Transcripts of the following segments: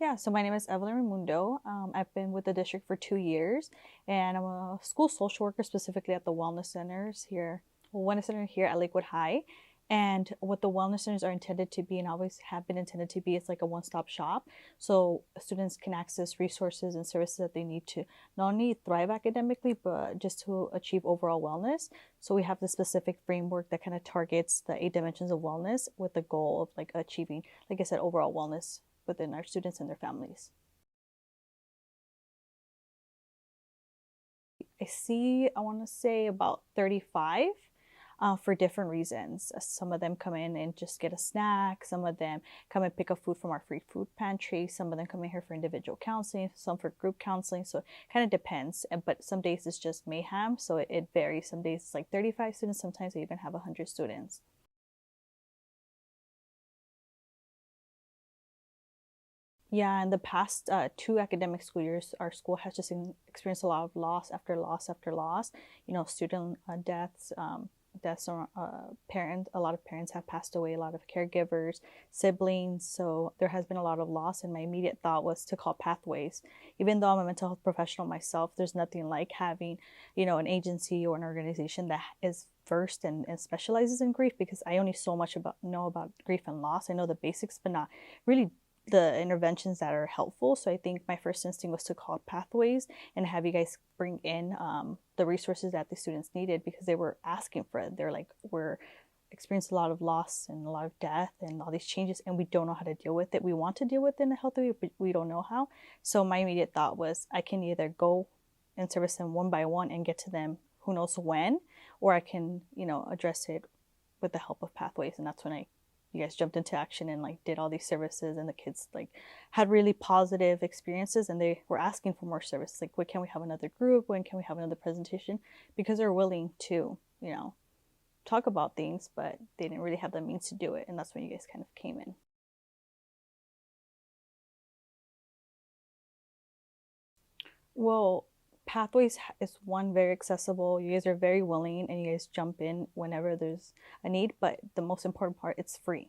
Yeah, so my name is Evelyn Raimundo. I've been with the district for 2 years, and I'm a school social worker specifically at the wellness centers here. Well, wellness center here at Lakewood High, and what the wellness centers are intended to be, and always have been intended to be, it's like a one-stop shop. So students can access resources and services that they need to not only thrive academically, but just to achieve overall wellness. So we have the specific framework that kind of targets the 8 dimensions of wellness with the goal of like achieving, like I said, overall wellness within our students and their families. I want to say about 35 for different reasons. Some of them come in and just get a snack. Some of them come and pick up food from our free food pantry. Some of them come in here for individual counseling, some for group counseling. So it kind of depends. But some days it's just mayhem. So it varies. Some days it's like 35 students. Sometimes we even have 100 students. Yeah, in the past 2 academic school years, our school has just experienced a lot of loss after loss after loss. Student deaths, deaths of parents. A lot of parents have passed away. A lot of caregivers, siblings. So there has been a lot of loss. And my immediate thought was to call Pathways. Even though I'm a mental health professional myself, there's nothing like having, an agency or an organization that is versed and specializes in grief, because I only so much know about grief and loss. I know the basics, but not really the interventions that are helpful. So I think my first instinct was to call Pathways and have you guys bring in the resources that the students needed, because they were asking for it. They're like, we're experiencing a lot of loss and a lot of death and all these changes, and we don't know how to deal with it. We want to deal with it in a healthy way, but we don't know how. So my immediate thought was I can either go and service them one by one and get to them who knows when, or I can, address it with the help of Pathways. And that's when you guys jumped into action and like did all these services, and the kids like had really positive experiences, and they were asking for more service. Like, when can we have another group? When can we have another presentation? Because they're willing to, talk about things, but they didn't really have the means to do it. And that's when you guys kind of came in. Well, Pathways is one, very accessible. You guys are very willing, and you guys jump in whenever there's a need. But the most important part, it's free.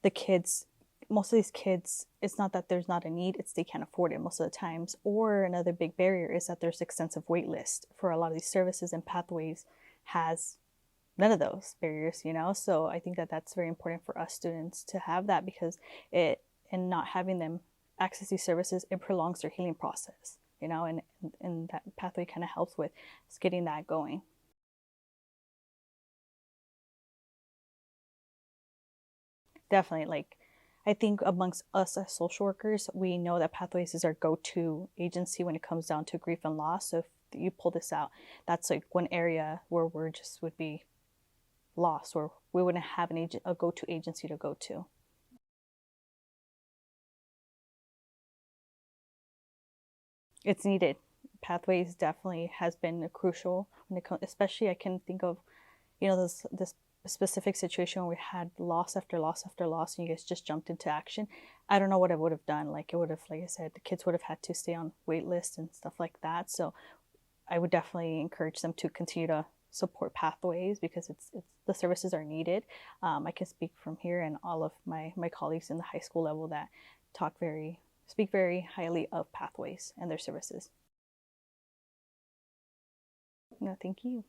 The kids, most of these kids, it's not that there's not a need, it's they can't afford it most of the times. Or another big barrier is that there's extensive wait list for a lot of these services, and Pathways has none of those barriers. So I think that that's very important for us students to have that, because and not having them access these services, it prolongs their healing process, and that Pathway kind of helps with getting that going. Definitely. Like, I think amongst us as social workers, we know that Pathways is our go-to agency when it comes down to grief and loss. So if you pull this out, that's like one area where we're just would be lost, or we wouldn't have a go-to agency to go to. It's needed. Pathways definitely has been crucial when it comes, especially I can think of, this specific situation where we had loss after loss after loss, and you guys just jumped into action. I don't know what I would have done. Like, it would have, like I said, the kids would have had to stay on wait lists and stuff like that. So I would definitely encourage them to continue to support Pathways, because it's the services are needed. I can speak from here, and all of my colleagues in the high school level that speak very highly of Pathways and their services. No, thank you.